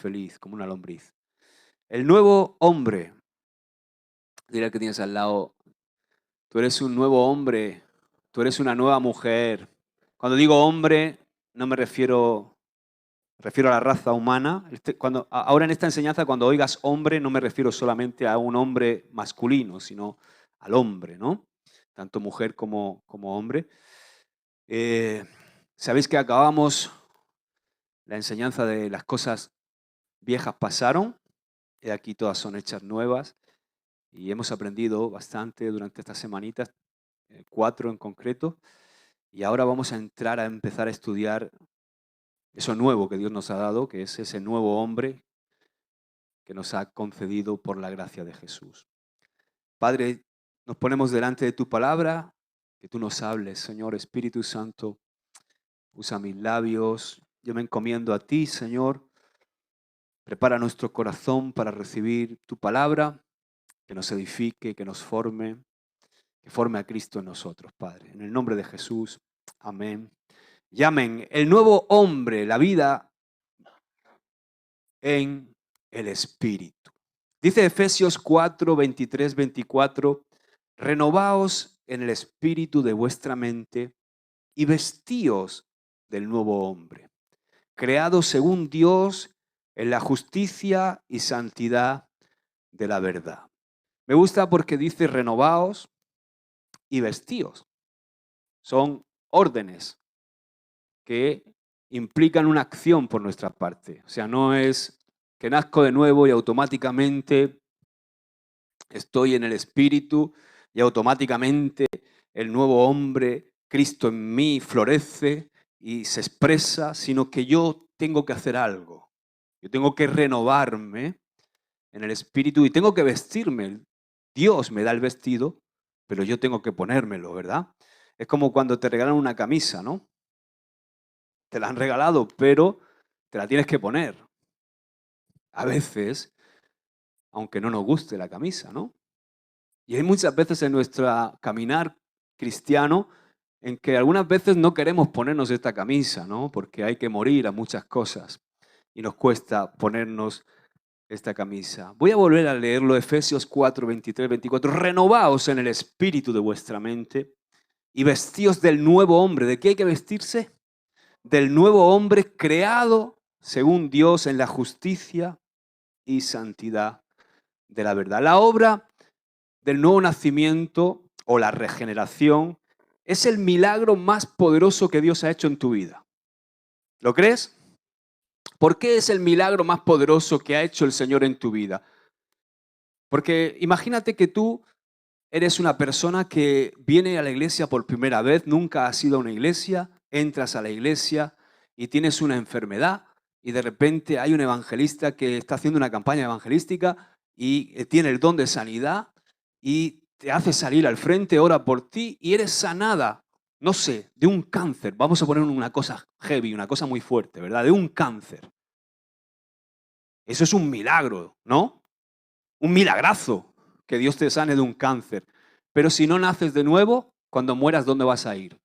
feliz, como una lombriz. El nuevo hombre. Dile al que tienes al lado, tú eres un nuevo hombre, tú eres una nueva mujer. Cuando digo hombre, no me refiero a la raza humana. Ahora en esta enseñanza, cuando oigas hombre, no me refiero solamente a un hombre masculino, sino al hombre, ¿no? Tanto mujer como hombre. Sabéis que acabamos la enseñanza de las cosas viejas pasaron, y aquí todas son hechas nuevas, y hemos aprendido bastante durante estas semanitas, 4 en concreto, y ahora vamos a empezar a estudiar eso nuevo que Dios nos ha dado, que es ese nuevo hombre que nos ha concedido por la gracia de Jesús. Padre, nos ponemos delante de tu palabra, que tú nos hables, Señor Espíritu Santo, usa mis labios, yo me encomiendo a ti, Señor, prepara nuestro corazón para recibir tu palabra, que nos edifique, que nos forme, que forme a Cristo en nosotros, Padre. En el nombre de Jesús, amén. Y amén. El nuevo hombre, la vida en el Espíritu. Dice Efesios 4, 23, 24, renovaos en el espíritu de vuestra mente y vestíos del nuevo hombre, creado según Dios en la justicia y santidad de la verdad. Me gusta porque dice renovaos y vestíos. Son órdenes que implican una acción por nuestra parte. O sea, no es que nazco de nuevo y automáticamente estoy en el Espíritu y automáticamente el nuevo hombre, Cristo en mí, florece y se expresa, sino que yo tengo que hacer algo. Yo tengo que renovarme en el Espíritu y tengo que vestirme. Dios me da el vestido, pero yo tengo que ponérmelo, ¿verdad? Es como cuando te regalan una camisa, ¿no? Te la han regalado, pero te la tienes que poner. A veces, aunque no nos guste la camisa, ¿no? Y hay muchas veces en nuestro caminar cristiano en que algunas veces no queremos ponernos esta camisa, ¿no? Porque hay que morir a muchas cosas y nos cuesta ponernos esta camisa. Voy a volver a leerlo, Efesios 4, 23, 24. Renovaos en el espíritu de vuestra mente y vestíos del nuevo hombre. ¿De qué hay que vestirse? Del nuevo hombre creado según Dios en la justicia y santidad de la verdad. La obra del nuevo nacimiento o la regeneración es el milagro más poderoso que Dios ha hecho en tu vida. ¿Lo crees? ¿Por qué es el milagro más poderoso que ha hecho el Señor en tu vida? Porque imagínate que tú eres una persona que viene a la iglesia por primera vez, nunca has ido a una iglesia, entras a la iglesia y tienes una enfermedad y de repente hay un evangelista que está haciendo una campaña evangelística y tiene el don de sanidad y te hace salir al frente, ora por ti y eres sanada, no sé, de un cáncer. Vamos a poner una cosa heavy, una cosa muy fuerte, ¿verdad? De un cáncer. Eso es un milagro, ¿no? Un milagrazo que Dios te sane de un cáncer. Pero si no naces de nuevo, cuando mueras, ¿dónde vas a ir?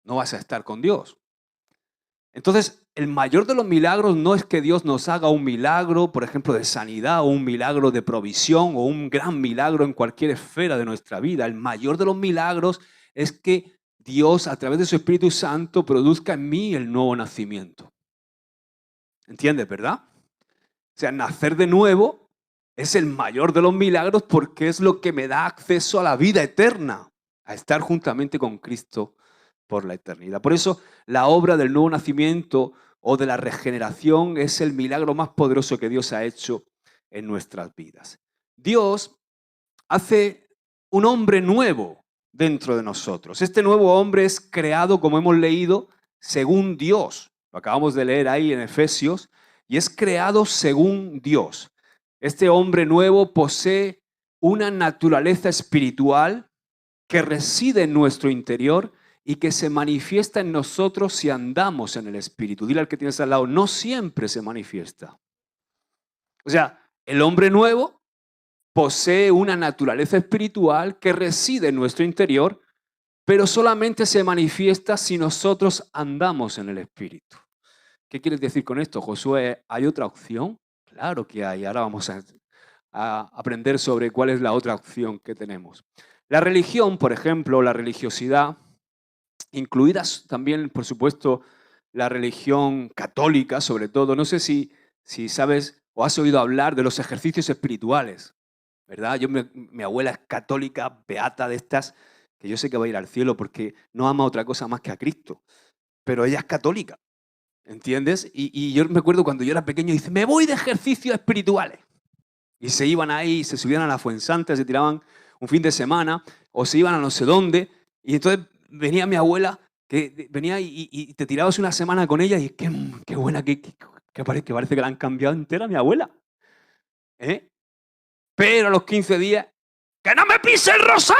No vas a estar con Dios. Entonces, el mayor de los milagros no es que Dios nos haga un milagro, por ejemplo, de sanidad o un milagro de provisión o un gran milagro en cualquier esfera de nuestra vida. El mayor de los milagros es que Dios, a través de su Espíritu Santo, produzca en mí el nuevo nacimiento. ¿Entiendes, verdad? O sea, nacer de nuevo es el mayor de los milagros porque es lo que me da acceso a la vida eterna, a estar juntamente con Cristo por la eternidad. Por eso la obra del nuevo nacimiento o de la regeneración es el milagro más poderoso que Dios ha hecho en nuestras vidas. Dios hace un hombre nuevo dentro de nosotros. Este nuevo hombre es creado, como hemos leído, según Dios. Lo acabamos de leer ahí en Efesios. Y es creado según Dios. Este hombre nuevo posee una naturaleza espiritual que reside en nuestro interior y que se manifiesta en nosotros si andamos en el Espíritu. Dile al que tienes al lado, no siempre se manifiesta. O sea, el hombre nuevo posee una naturaleza espiritual que reside en nuestro interior, pero solamente se manifiesta si nosotros andamos en el Espíritu. ¿Qué quieres decir con esto, Josué? ¿Hay otra opción? Claro que hay. Ahora vamos a aprender sobre cuál es la otra opción que tenemos. La religión, por ejemplo, la religiosidad, incluidas también, por supuesto, la religión católica, sobre todo. No sé si sabes o has oído hablar de los ejercicios espirituales, ¿verdad? Mi abuela es católica, beata de estas, que yo sé que va a ir al cielo porque no ama otra cosa más que a Cristo, pero ella es católica, ¿entiendes? Y yo me acuerdo cuando yo era pequeño, dice, me voy de ejercicios espirituales. Y se iban ahí, se subían a la Fuensanta, se tiraban un fin de semana, o se iban a no sé dónde, y entonces venía mi abuela, que venía y te tirabas una semana con ella, y qué buena, que parece que la han cambiado entera mi abuela. ¿Eh? Pero a los 15 días, ¡que no me pise el rosá!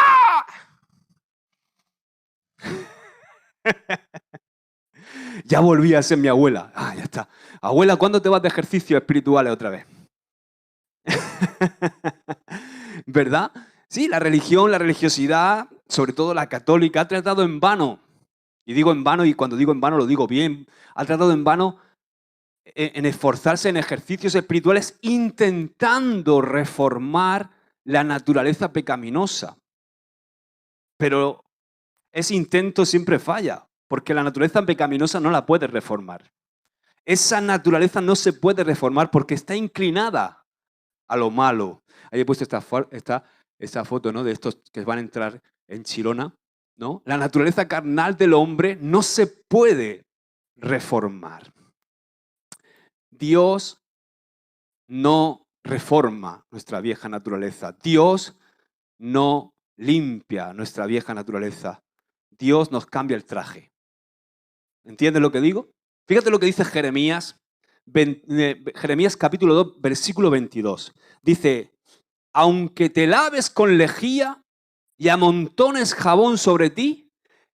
Ya volví a ser mi abuela. Ah, ya está. Abuela, ¿cuándo te vas de ejercicios espirituales otra vez? ¿Verdad? Sí, la religión, la religiosidad, sobre todo la católica, ha tratado en vano, y digo en vano, y cuando digo en vano lo digo bien, ha tratado en vano en esforzarse en ejercicios espirituales intentando reformar la naturaleza pecaminosa. Pero ese intento siempre falla, porque la naturaleza pecaminosa no la puedes reformar. Esa naturaleza no se puede reformar porque está inclinada a lo malo. Ahí he puesto esta foto, ¿no?, de estos que van a entrar en Chirona, ¿no? La naturaleza carnal del hombre no se puede reformar. Dios no reforma nuestra vieja naturaleza. Dios no limpia nuestra vieja naturaleza. Dios nos cambia el traje. ¿Entiendes lo que digo? Fíjate lo que dice Jeremías, Jeremías capítulo 2, versículo 22. Dice, aunque te laves con lejía y amontones jabón sobre ti,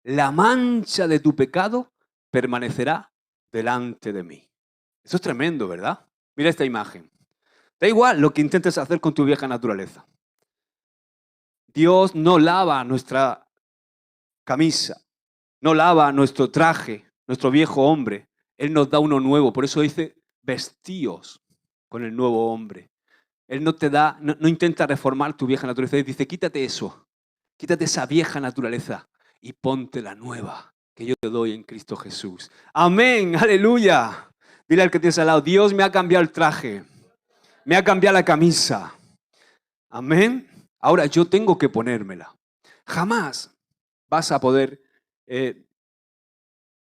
la mancha de tu pecado permanecerá delante de mí. Eso es tremendo, ¿verdad? Mira esta imagen. Da igual lo que intentes hacer con tu vieja naturaleza. Dios no lava nuestra camisa, no lava nuestro traje, nuestro viejo hombre. Él nos da uno nuevo. Por eso dice, vestíos con el nuevo hombre. Él no te da, no intenta reformar tu vieja naturaleza. Él dice, quítate eso, quítate esa vieja naturaleza y ponte la nueva que yo te doy en Cristo Jesús. Amén, aleluya. Dile al que tienes al lado, Dios me ha cambiado el traje, me ha cambiado la camisa. Amén. Ahora yo tengo que ponérmela. Jamás vas a poder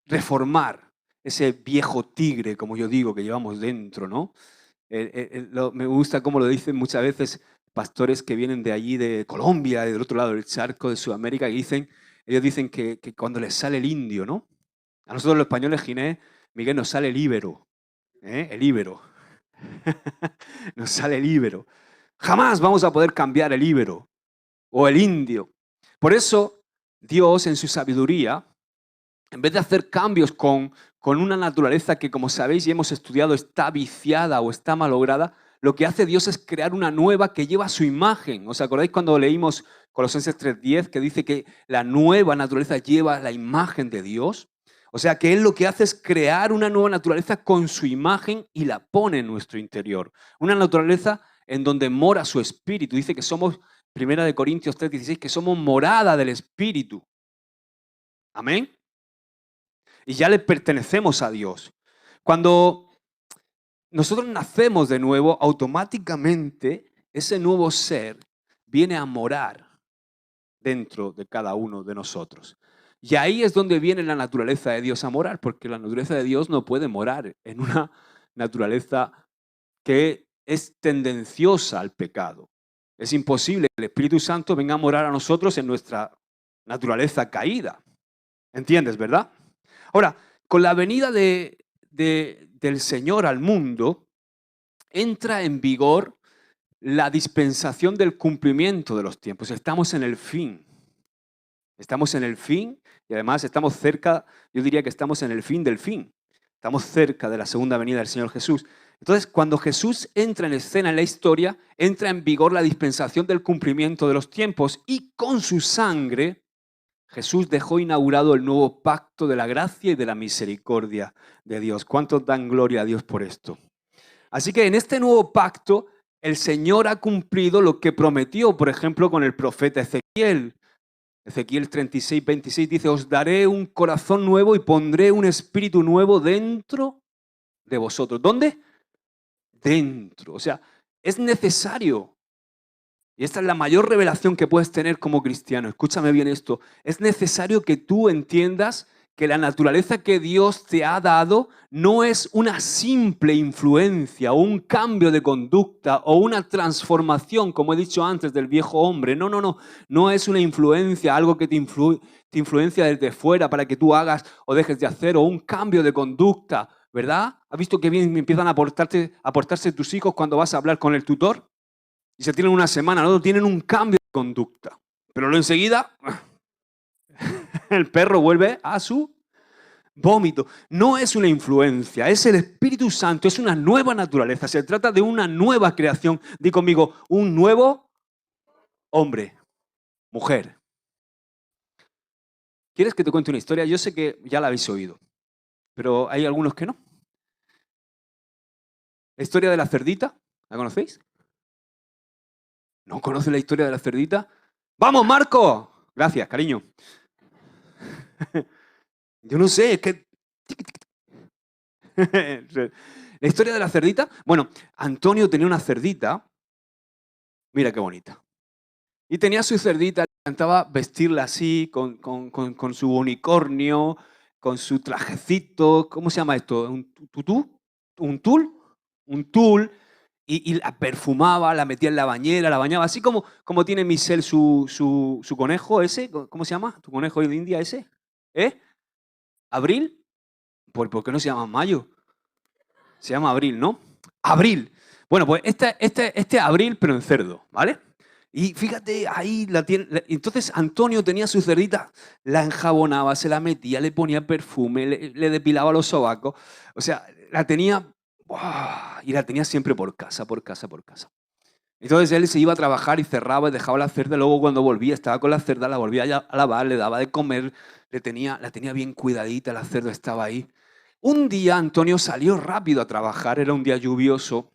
reformar ese viejo tigre, como yo digo, que llevamos dentro, ¿no? Me gusta cómo lo dicen muchas veces pastores que vienen de allí, de Colombia, del otro lado del charco de Sudamérica, y ellos dicen que cuando les sale el indio, ¿no? A nosotros los españoles, Ginés, Miguel, nos sale el íbero, el íbero. Nos sale el íbero. Jamás vamos a poder cambiar el íbero o el indio. Por eso, Dios, en su sabiduría, en vez de hacer cambios con una naturaleza que, como sabéis y hemos estudiado, está viciada o está malograda, lo que hace Dios es crear una nueva que lleva su imagen. ¿Os acordáis cuando leímos Colosenses 3:10 que dice que la nueva naturaleza lleva la imagen de Dios? O sea que Él lo que hace es crear una nueva naturaleza con su imagen y la pone en nuestro interior. Una naturaleza en donde mora su espíritu. Dice que somos, 1 Corintios 3:16, que somos morada del espíritu. Amén. Y ya le pertenecemos a Dios. Cuando nosotros nacemos de nuevo, automáticamente ese nuevo ser viene a morar dentro de cada uno de nosotros. Y ahí es donde viene la naturaleza de Dios a morar, porque la naturaleza de Dios no puede morar en una naturaleza que es tendenciosa al pecado. Es imposible que el Espíritu Santo venga a morar a nosotros en nuestra naturaleza caída. ¿Entiendes, verdad? Ahora, con la venida del Señor al mundo, entra en vigor la dispensación del cumplimiento de los tiempos. Estamos en el fin. Estamos en el fin y además estamos cerca, yo diría que estamos en el fin del fin. Estamos cerca de la segunda venida del Señor Jesús. Entonces, cuando Jesús entra en escena en la historia, entra en vigor la dispensación del cumplimiento de los tiempos y con su sangre Jesús dejó inaugurado el nuevo pacto de la gracia y de la misericordia de Dios. ¿Cuántos dan gloria a Dios por esto? Así que en este nuevo pacto, el Señor ha cumplido lo que prometió, por ejemplo, con el profeta Ezequiel. Ezequiel 36, 26 dice, os daré un corazón nuevo y pondré un espíritu nuevo dentro de vosotros. ¿Dónde? Dentro. O sea, es necesario. Y esta es la mayor revelación que puedes tener como cristiano. Escúchame bien esto. Es necesario que tú entiendas que la naturaleza que Dios te ha dado no es una simple influencia o un cambio de conducta o una transformación, como he dicho antes, del viejo hombre. No, no, no. No es una influencia, algo que te influencia desde fuera para que tú hagas o dejes de hacer, o un cambio de conducta, ¿verdad? ¿Has visto que bien empiezan a portarse tus hijos cuando vas a hablar con el tutor? Y se tienen una semana, ¿no? Tienen un cambio de conducta. Pero luego enseguida el perro vuelve a su vómito. No es una influencia, es el Espíritu Santo, es una nueva naturaleza. Se trata de una nueva creación. Di conmigo, un nuevo hombre, mujer. ¿Quieres que te cuente una historia? Yo sé que ya la habéis oído, pero hay algunos que no. ¿La historia de la cerdita? ¿La conocéis? ¿No conoces la historia de la cerdita? ¡Vamos, Marco! Gracias, cariño. Yo no sé, es que... La historia de la cerdita. Bueno, Antonio tenía una cerdita. Mira qué bonita. Y tenía su cerdita, le encantaba vestirla así, con su unicornio, con su trajecito. ¿Cómo se llama esto? ¿Un tutú? ¿Un tul? Un tul. Y la perfumaba, la metía en la bañera, la bañaba. Así como tiene Michelle su conejo ese. ¿Cómo se llama? ¿Tu conejo de India ese? ¿Eh? ¿Abril? ¿Por qué no se llama Mayo? Se llama Abril, ¿no? Abril. Bueno, pues este Abril, pero en cerdo, ¿vale? Y fíjate, ahí la tiene. Entonces Antonio tenía su cerdita, la enjabonaba, se la metía, le ponía perfume, le depilaba los sobacos. O sea, la tenía. ¡Buah! Y la tenía siempre por casa, por casa, por casa. Entonces él se iba a trabajar y cerraba y dejaba la cerda. Luego cuando volvía, estaba con la cerda, la volvía a lavar, le daba de comer, la tenía bien cuidadita, la cerda estaba ahí. Un día Antonio salió rápido a trabajar, era un día lluvioso,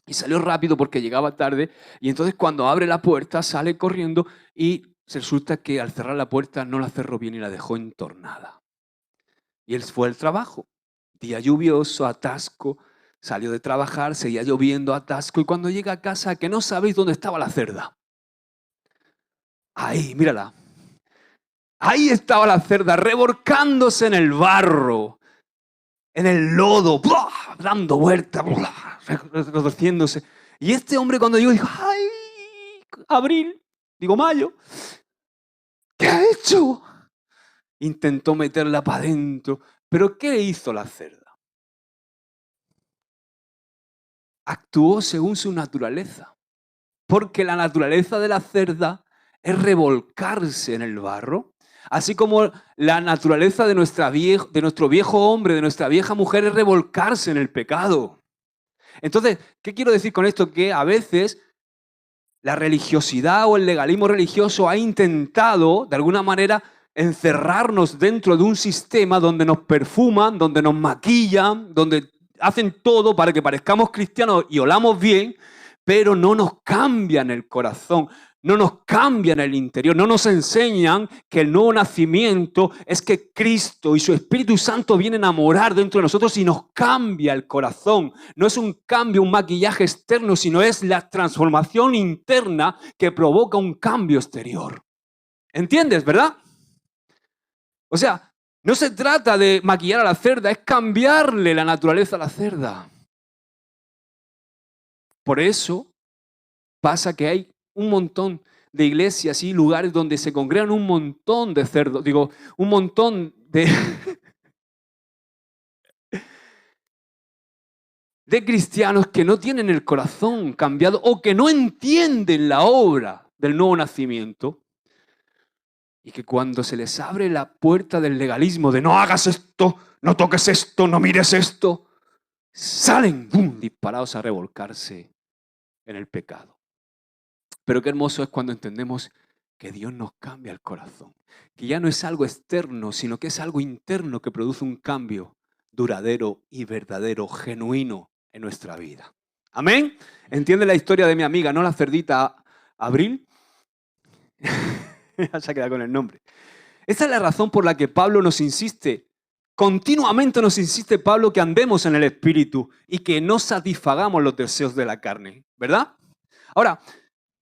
y salió rápido porque llegaba tarde, y entonces cuando abre la puerta sale corriendo y resulta que al cerrar la puerta no la cerró bien y la dejó entornada. Y él fue al trabajo, día lluvioso, atasco, salió de trabajar, seguía lloviendo, atasco, y cuando llega a casa, que no sabéis dónde estaba la cerda. Ahí, mírala. Ahí estaba la cerda, revolcándose en el barro, en el lodo, ¡buah! Dando vueltas, retorciéndose. Y este hombre cuando llegó dijo, ¡ay! Abril, digo mayo, ¿qué ha hecho? Intentó meterla para adentro, pero ¿qué hizo la cerda? Actuó según su naturaleza, porque la naturaleza de la cerda es revolcarse en el barro, así como la naturaleza de nuestro viejo hombre, de nuestra vieja mujer es revolcarse en el pecado. Entonces, ¿qué quiero decir con esto? Que a veces la religiosidad o el legalismo religioso ha intentado, de alguna manera, encerrarnos dentro de un sistema donde nos perfuman, donde nos maquillan, donde hacen todo para que parezcamos cristianos y olamos bien, pero no nos cambian el corazón, no nos cambian el interior, no nos enseñan que el nuevo nacimiento es que Cristo y su Espíritu Santo vienen a morar dentro de nosotros y nos cambia el corazón. No es un cambio, un maquillaje externo, sino es la transformación interna que provoca un cambio exterior. ¿Entiendes, verdad? O sea, no se trata de maquillar a la cerda, es cambiarle la naturaleza a la cerda. Por eso pasa que hay un montón de iglesias y lugares donde se congregan un montón de cerdos, digo, un montón de cristianos que no tienen el corazón cambiado o que no entienden la obra del nuevo nacimiento y que cuando se les abre la puerta del legalismo de no hagas esto, no toques esto, no mires esto, salen ¡bum!, disparados a revolcarse en el pecado. Pero qué hermoso es cuando entendemos que Dios nos cambia el corazón. Que ya no es algo externo, sino que es algo interno que produce un cambio duradero y verdadero, genuino en nuestra vida. ¿Amén? ¿Entiende la historia de mi amiga, no la cerdita Abril? Ya se ha quedado con el nombre. Esta es la razón por la que Pablo nos insiste, continuamente nos insiste Pablo que andemos en el Espíritu y que no satisfagamos los deseos de la carne, ¿verdad? Ahora,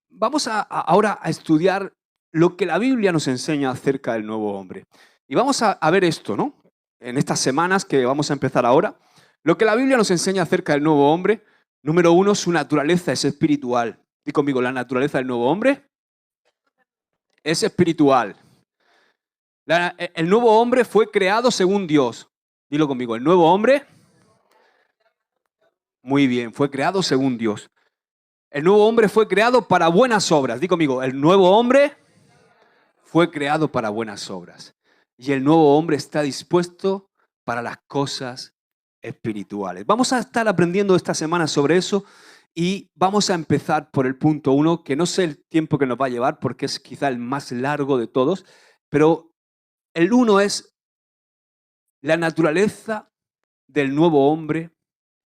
vamos ahora a estudiar lo que la Biblia nos enseña acerca del nuevo hombre. Y vamos a ver esto, ¿no? En estas semanas que vamos a empezar ahora, lo que la Biblia nos enseña acerca del nuevo hombre, número 1, su naturaleza es espiritual. Di conmigo, la naturaleza del nuevo hombre es espiritual. El nuevo hombre fue creado según Dios. Dilo conmigo, el nuevo hombre, muy bien, fue creado según Dios. El nuevo hombre fue creado para buenas obras. Di conmigo, el nuevo hombre fue creado para buenas obras. Y el nuevo hombre está dispuesto para las cosas espirituales. Vamos a estar aprendiendo esta semana sobre eso y vamos a empezar por el punto 1, que no sé el tiempo que nos va a llevar porque es quizá el más largo de todos, pero el 1 es la naturaleza del nuevo hombre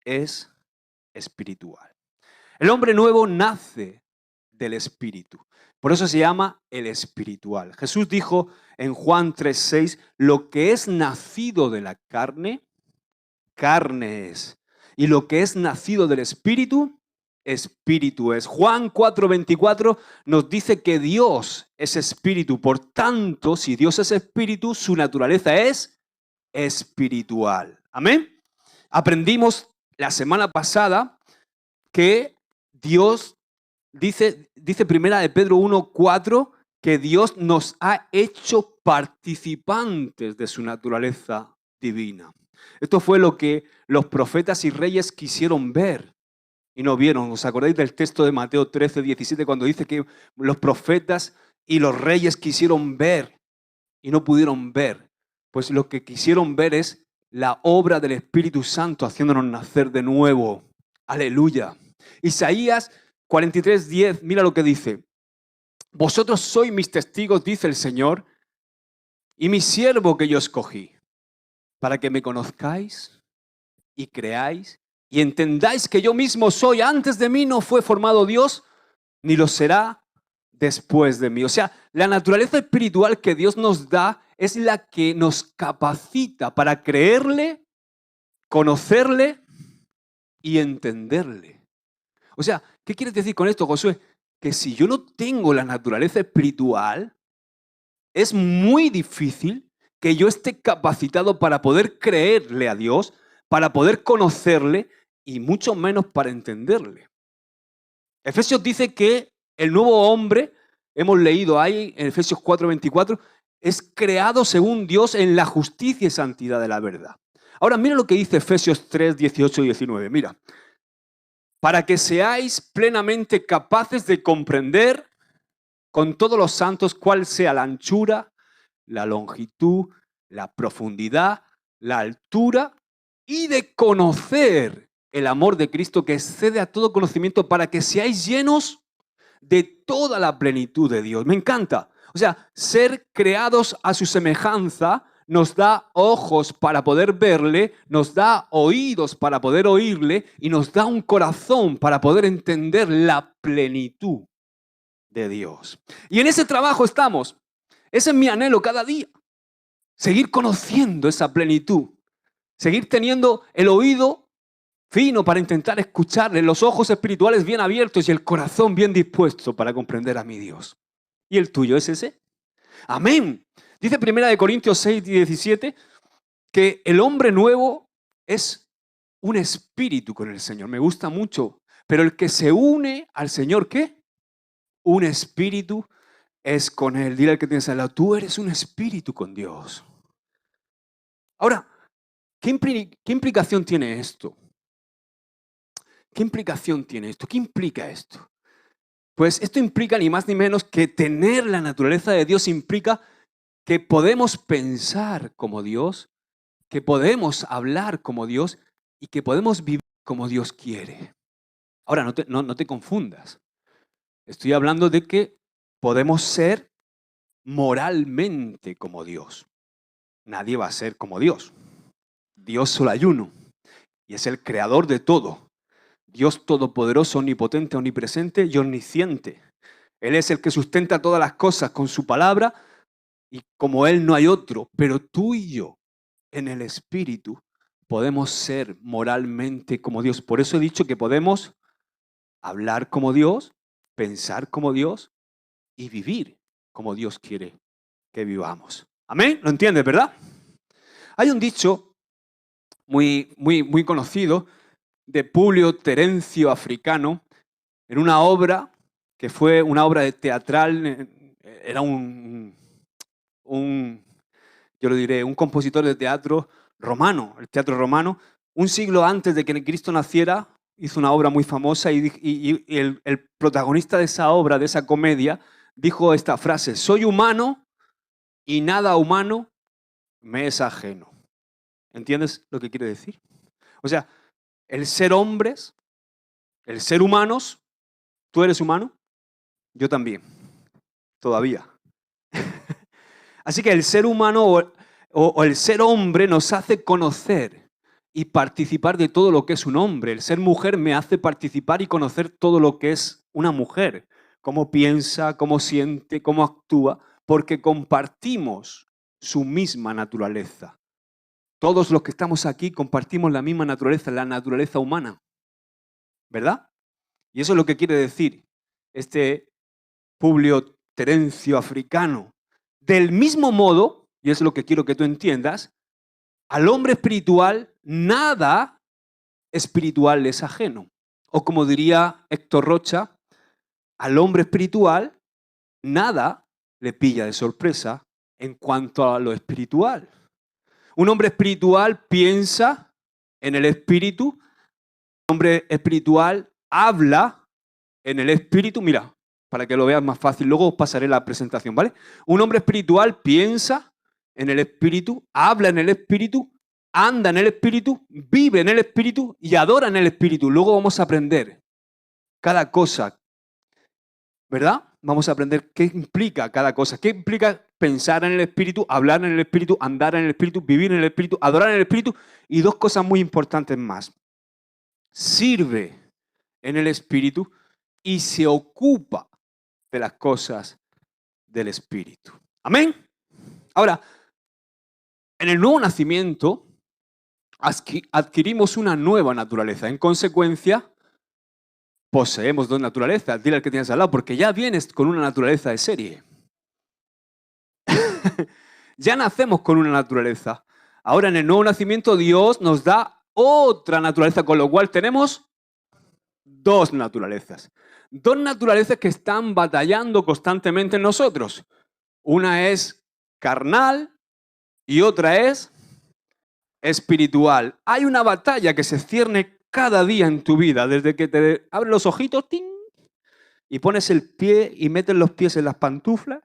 es espiritual. El hombre nuevo nace del espíritu. Por eso se llama el espiritual. Jesús dijo en Juan 3:6, lo que es nacido de la carne, carne es. Y lo que es nacido del espíritu, espíritu es. Juan 4:24 nos dice que Dios es espíritu. Por tanto, si Dios es espíritu, su naturaleza es espiritual. Amén. Aprendimos la semana pasada que Dios dice primera de Pedro 1:4 que Dios nos ha hecho participantes de su naturaleza divina. Esto fue lo que los profetas y reyes quisieron ver y no vieron. ¿Os acordáis del texto de Mateo 13:17 cuando dice que los profetas y los reyes quisieron ver y no pudieron ver? Pues lo que quisieron ver es la obra del Espíritu Santo haciéndonos nacer de nuevo. Aleluya. Isaías 43:10, mira lo que dice. Vosotros sois mis testigos, dice el Señor, y mi siervo que yo escogí, para que me conozcáis y creáis y entendáis que yo mismo soy. Antes de mí no fue formado Dios, ni lo será después de mí. O sea, la naturaleza espiritual que Dios nos da es la que nos capacita para creerle, conocerle y entenderle. O sea, ¿qué quieres decir con esto, Josué? Que si yo no tengo la naturaleza espiritual, es muy difícil que yo esté capacitado para poder creerle a Dios, para poder conocerle y mucho menos para entenderle. Efesios dice que el nuevo hombre, hemos leído ahí en Efesios 4:24, es creado según Dios en la justicia y santidad de la verdad. Ahora mira lo que dice Efesios 3:18 y 19. Mira, para que seáis plenamente capaces de comprender con todos los santos cuál sea la anchura, la longitud, la profundidad, la altura y de conocer el amor de Cristo que excede a todo conocimiento para que seáis llenos de toda la plenitud de Dios. Me encanta. O sea, ser creados a su semejanza nos da ojos para poder verle, nos da oídos para poder oírle y nos da un corazón para poder entender la plenitud de Dios. Y en ese trabajo estamos. Ese es mi anhelo cada día. Seguir conociendo esa plenitud. Seguir teniendo el oído fino para intentar escucharle, los ojos espirituales bien abiertos y el corazón bien dispuesto para comprender a mi Dios. ¿Y el tuyo es ese? Amén. Dice 1 Corintios 6:17 que el hombre nuevo es un espíritu con el Señor. Me gusta mucho. Pero el que se une al Señor, ¿qué? Un espíritu es con Él. Dile al que tienes al lado, tú eres un espíritu con Dios. Ahora, ¿qué implicación tiene esto? ¿Qué implicación tiene esto? ¿Qué implica esto? Pues esto implica ni más ni menos que tener la naturaleza de Dios implica que podemos pensar como Dios, que podemos hablar como Dios y que podemos vivir como Dios quiere. Ahora, no te confundas. Estoy hablando de que podemos ser moralmente como Dios. Nadie va a ser como Dios. Dios solo hay uno y es el creador de todo. Dios todopoderoso, omnipotente, omnipresente y omnisciente. Él es el que sustenta todas las cosas con su palabra y como Él no hay otro. Pero tú y yo, en el Espíritu, podemos ser moralmente como Dios. Por eso he dicho que podemos hablar como Dios, pensar como Dios y vivir como Dios quiere que vivamos. ¿Amén? ¿Lo entiendes, verdad? Hay un dicho muy conocido de Publio Terencio Africano en una obra que fue una obra de teatral. Era yo lo diré, un compositor de teatro romano, el teatro romano. Un siglo antes de que Cristo naciera, hizo una obra muy famosa y el protagonista de esa obra, de esa comedia, dijo esta frase: soy humano y nada humano me es ajeno. ¿Entiendes lo que quiere decir? O sea, el ser hombres, el ser humanos, tú eres humano, yo también, todavía. Así que el ser humano o el ser hombre nos hace conocer y participar de todo lo que es un hombre. El ser mujer me hace participar y conocer todo lo que es una mujer. Cómo piensa, cómo siente, cómo actúa, porque compartimos su misma naturaleza. Todos los que estamos aquí compartimos la misma naturaleza, la naturaleza humana. ¿Verdad? Y eso es lo que quiere decir este Publio Terencio Africano. Del mismo modo, y es lo que quiero que tú entiendas, al hombre espiritual nada espiritual es ajeno. O como diría Héctor Rocha, al hombre espiritual nada le pilla de sorpresa en cuanto a lo espiritual. Un hombre espiritual piensa en el espíritu, un hombre espiritual habla en el espíritu. Mira, para que lo veas más fácil, luego os pasaré la presentación, ¿vale? Un hombre espiritual piensa en el espíritu, habla en el espíritu, anda en el espíritu, vive en el espíritu y adora en el espíritu. Luego vamos a aprender cada cosa, ¿verdad? Vamos a aprender qué implica cada cosa, qué implica pensar en el espíritu, hablar en el espíritu, andar en el espíritu, vivir en el espíritu, adorar en el espíritu y dos cosas muy importantes más. Sirve en el espíritu y se ocupa de las cosas del espíritu. Amén. Ahora, en el nuevo nacimiento adquirimos una nueva naturaleza. En consecuencia, poseemos dos naturalezas. Dile al que tienes al lado, porque ya vienes con una naturaleza de serie. Ya nacemos con una naturaleza. Ahora, en el nuevo nacimiento, Dios nos da otra naturaleza, con lo cual tenemos dos naturalezas. Dos naturalezas que están batallando constantemente en nosotros. Una es carnal y otra es espiritual. Hay una batalla que se cierne cada día en tu vida, desde que te abres los ojitos ¡ting! Y pones el pie y metes los pies en las pantuflas.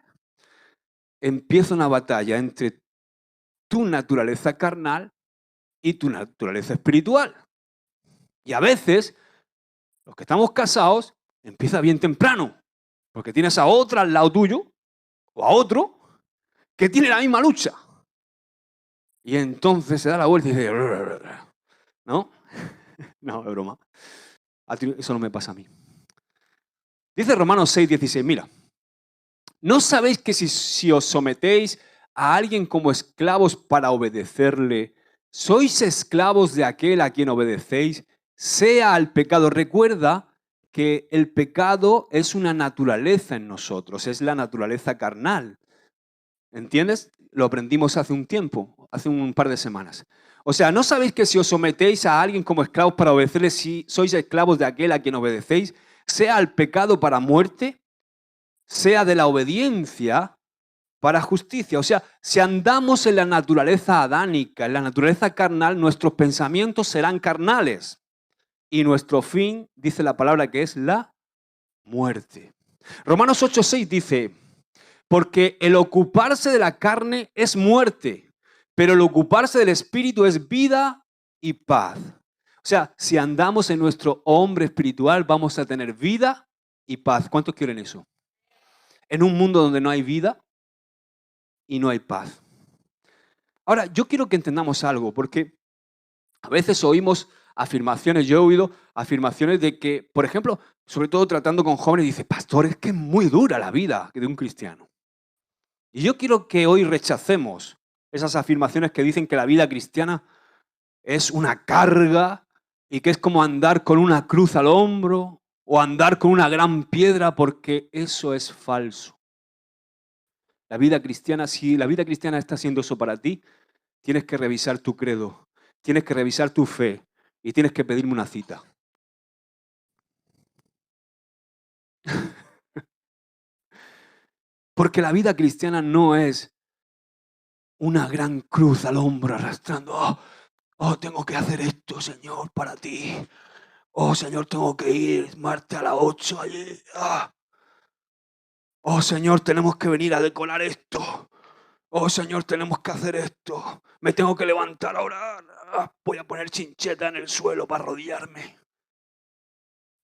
Empieza una batalla entre tu naturaleza carnal y tu naturaleza espiritual. Y a veces, los que estamos casados, empieza bien temprano, porque tienes a otra al lado tuyo, o a otro, que tiene la misma lucha. Y entonces se da la vuelta y dice, ¿no? No, es broma. Eso no me pasa a mí. Dice Romanos 6:16, mira, ¿no sabéis que si os sometéis a alguien como esclavos para obedecerle, sois esclavos de aquel a quien obedecéis, sea al pecado? Recuerda que el pecado es una naturaleza en nosotros, es la naturaleza carnal. ¿Entiendes? Lo aprendimos hace un tiempo, hace un par de semanas. O sea, ¿no sabéis que si os sometéis a alguien como esclavos para obedecerle, si sois esclavos de aquel a quien obedecéis, sea al pecado para muerte, sea de la obediencia para justicia? O sea, si andamos en la naturaleza adánica, en la naturaleza carnal, nuestros pensamientos serán carnales. Y nuestro fin, dice la palabra, que es la muerte. Romanos 8:6 dice, porque el ocuparse de la carne es muerte, pero el ocuparse del espíritu es vida y paz. O sea, si andamos en nuestro hombre espiritual, vamos a tener vida y paz. ¿Cuántos quieren eso? En un mundo donde no hay vida, y no hay paz. Ahora, yo quiero que entendamos algo, porque a veces oímos afirmaciones, yo he oído afirmaciones de que, por ejemplo, sobre todo tratando con jóvenes, dice, pastor, es que es muy dura la vida de un cristiano. Y yo quiero que hoy rechacemos esas afirmaciones que dicen que la vida cristiana es una carga y que es como andar con una cruz al hombro o andar con una gran piedra, porque eso es falso. La vida cristiana, si la vida cristiana está haciendo eso para ti, tienes que revisar tu credo, tienes que revisar tu fe y tienes que pedirme una cita. Porque la vida cristiana no es una gran cruz al hombro arrastrando. Oh, tengo que hacer esto, Señor, para ti. Oh, Señor, tengo que ir martes a las 8 allí. Oh, Señor, tenemos que venir a decorar esto. Oh, Señor, tenemos que hacer esto. Me tengo que levantar ahora. Voy a poner chincheta en el suelo para arrodillarme.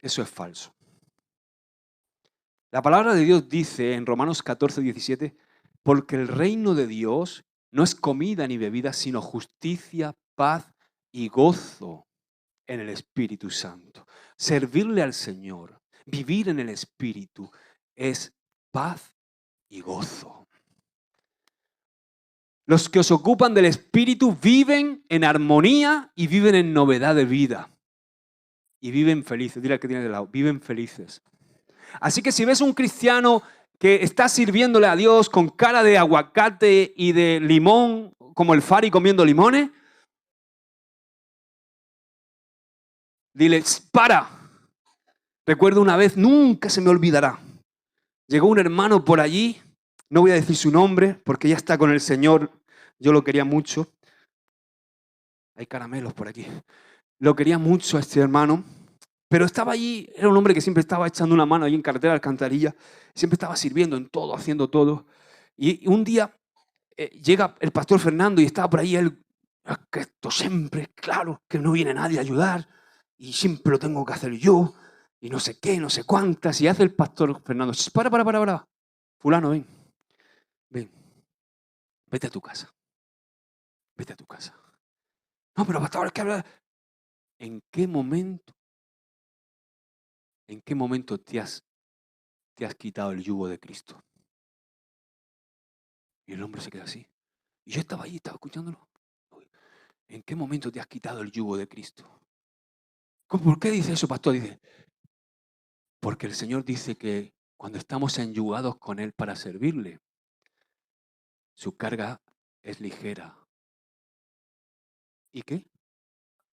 Eso es falso. La palabra de Dios dice en Romanos 14, 17, porque el reino de Dios no es comida ni bebida, sino justicia, paz y gozo en el Espíritu Santo. Servirle al Señor, vivir en el Espíritu, es paz y gozo. Los que os ocupan del Espíritu viven en armonía y viven en novedad de vida. Y viven felices. Dile al que tiene de lado, viven felices. Así que si ves un cristiano que está sirviéndole a Dios con cara de aguacate y de limón, como el Fari comiendo limones, dile, para. Recuerdo una vez, nunca se me olvidará. Llegó un hermano por allí, no voy a decir su nombre porque ya está con el Señor, yo lo quería mucho. Hay caramelos por aquí. Lo quería mucho a este hermano, pero estaba allí, era un hombre que siempre estaba echando una mano allí en carretera de Alcantarilla, siempre estaba sirviendo en todo, haciendo todo. Y un día llega el pastor Fernando y estaba por ahí él, que esto siempre, claro, que no viene nadie a ayudar y siempre lo tengo que hacer yo y no sé qué, no sé cuántas. Y hace el pastor Fernando, para. Fulano, ven, vete a tu casa. Vete a tu casa. No, pero pastor, es que habla. ¿En qué momento te has quitado el yugo de Cristo? Y el hombre se queda así. Y yo estaba ahí, estaba escuchándolo. ¿En qué momento te has quitado el yugo de Cristo? ¿Por qué dice eso, pastor? Dice, porque el Señor dice que cuando estamos enyugados con Él para servirle, su carga es ligera. ¿Y qué?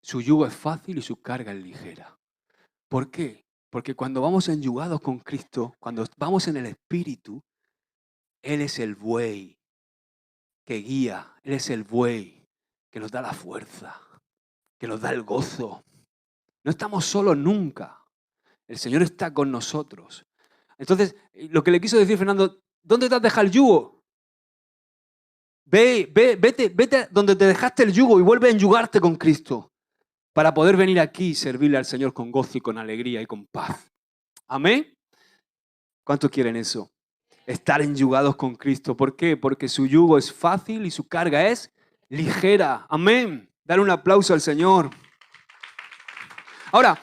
Su yugo es fácil y su carga es ligera. ¿Por qué? Porque cuando vamos enyugados con Cristo, cuando vamos en el Espíritu, Él es el buey que guía, Él es el buey que nos da la fuerza, que nos da el gozo. No estamos solos nunca. El Señor está con nosotros. Entonces, lo que le quiso decir Fernando, ¿dónde te has dejado el yugo? Vete donde te dejaste el yugo y vuelve a enyugarte con Cristo para poder venir aquí y servirle al Señor con gozo y con alegría y con paz. ¿Amén? ¿Cuántos quieren eso? Estar enyugados con Cristo. ¿Por qué? Porque su yugo es fácil y su carga es ligera. Amén. Dar un aplauso al Señor. Ahora,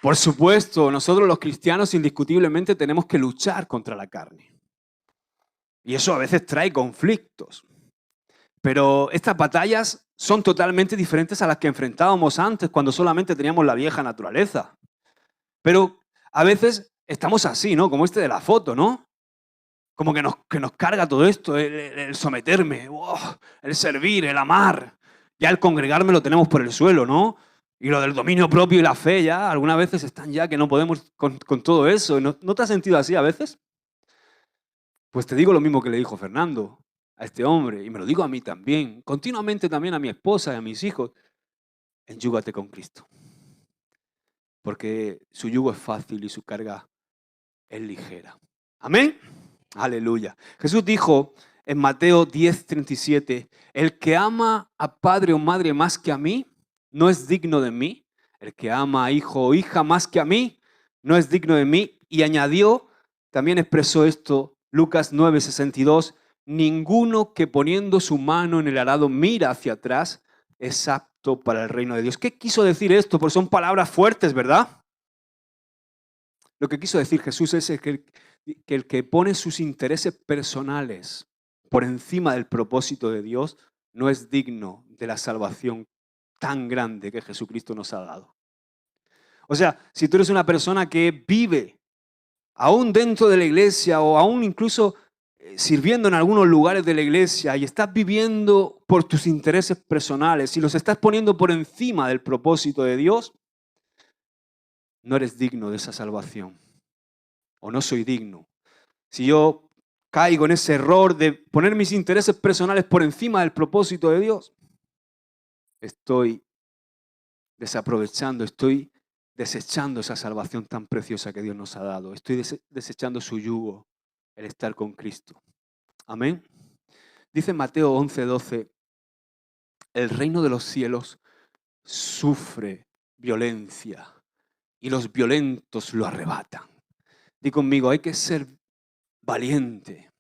por supuesto, nosotros los cristianos indiscutiblemente tenemos que luchar contra la carne. Y eso a veces trae conflictos. Pero estas batallas son totalmente diferentes a las que enfrentábamos antes, cuando solamente teníamos la vieja naturaleza. Pero a veces estamos así, ¿no? Como este de la foto, ¿no? Como que nos carga todo esto, el someterme, el servir, el amar. Ya el congregarme lo tenemos por el suelo, ¿no? Y lo del dominio propio y la fe ya, algunas veces están ya que no podemos con todo eso. ¿No te has sentido así a veces? Pues te digo lo mismo que le dijo Fernando a este hombre, y me lo digo a mí también, continuamente también a mi esposa y a mis hijos, enyúgate con Cristo. Porque su yugo es fácil y su carga es ligera. Amén. Aleluya. Jesús dijo en Mateo 10:37, el que ama a padre o madre más que a mí, no es digno de mí. El que ama a hijo o hija más que a mí, no es digno de mí. Y añadió, también expresó esto Lucas 9:62, ninguno que poniendo su mano en el arado mira hacia atrás es apto para el reino de Dios. ¿Qué quiso decir esto? Porque son palabras fuertes, ¿verdad? Lo que quiso decir Jesús es que el que pone sus intereses personales por encima del propósito de Dios no es digno de la salvación tan grande que Jesucristo nos ha dado. O sea, si tú eres una persona que vive aún dentro de la iglesia o aún incluso sirviendo en algunos lugares de la iglesia y estás viviendo por tus intereses personales y los estás poniendo por encima del propósito de Dios, no eres digno de esa salvación. O no soy digno. Si yo caigo en ese error de poner mis intereses personales por encima del propósito de Dios, estoy desaprovechando, estoy desechando esa salvación tan preciosa que Dios nos ha dado. Estoy desechando su yugo, el estar con Cristo. Amén. Dice Mateo 11:12, el reino de los cielos sufre violencia y los violentos lo arrebatan. Di conmigo, hay que ser valiente.